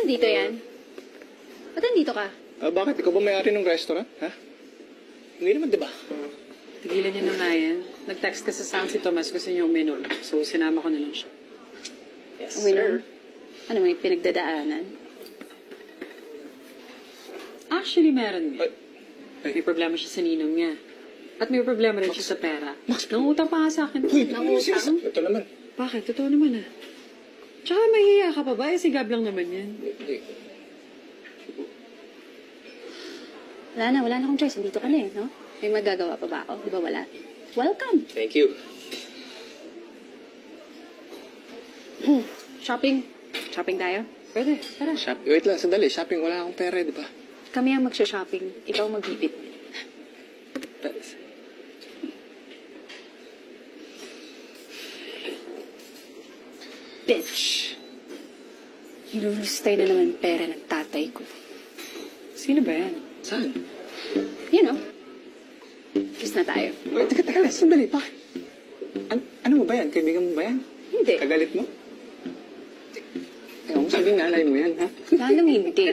nandito yan? Ba't nandito ka? Bakit? Ikaw ba may-ari ng restaurant? Ha? Hindi naman, di ba? Tigilan niya na nga yan. Nag-text kasi sa akin si Tomas, gusto niya uminom. So, sinama ko na lang siya. Yes, Uminom? Ano, may pinagdadaanan? Actually, meron Ay. May problema siya sa ninong niya. At may problema rin siya sa pera. Nangutang pa nga sa akin. Uy, Nangutang? Ito naman. Bakit? Totoo naman ah. Tsaka mahihiya ka pa ba? Eh, si Gab lang naman yan. Hindi. Wala na akong choice. Nandito ka na eh, no? May magagawa pa ba ako? Di ba wala? Welcome! Thank you. Shopping. Shopping tayo? Pwede, tara. Wait lang, sandali. Shopping, wala akong pera, di ba? Kami ang magsha-shopping. Ikaw magbibit. Bitch! Nilulustay na naman pera ng tatay ko. Sino ba yan? Saan? You know. Kiss na tayo. Wait, teka, sandali. Bakit? Ano mo ba yan? Kaibigan mo ba yan? Hindi. Kagalit mo? Ewan mo, sabing nanay mo yan, ha? Lalong hindi.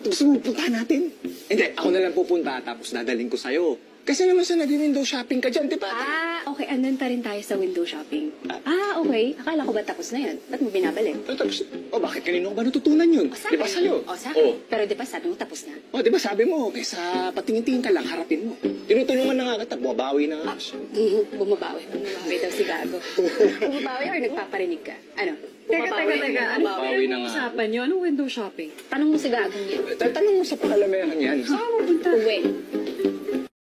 Gusto mo puntahan natin? Hindi, ako na lang pupunta tapos dadaling ko sa'yo. Kasi naman sa nag-window shopping ka dyan, di ba? Okay. Andun pa rin tayo sa window shopping. Okay. Akala ko ba tapos na yun? Ba't mo binabalik? Tapos, bakit kanino ko ba natutunan yun? Di ba sa'yo? Sa akin. Pero di ba sabi mo tapos na? Di ba sabi mo, kaysa patingin-tingin ka lang, harapin mo. Tinutulungan na nga kita, bumabawi na nga siya. Bumabawi daw si Gago. Bumabawi or nagpaparinig ka? Ano? Teka. Ano Bawi na nga. usapan niyo? Anong window shopping? Tanong mo si Gago niya. Tanong mo sa pakalamayan yan. Saan mo punta? Uwi.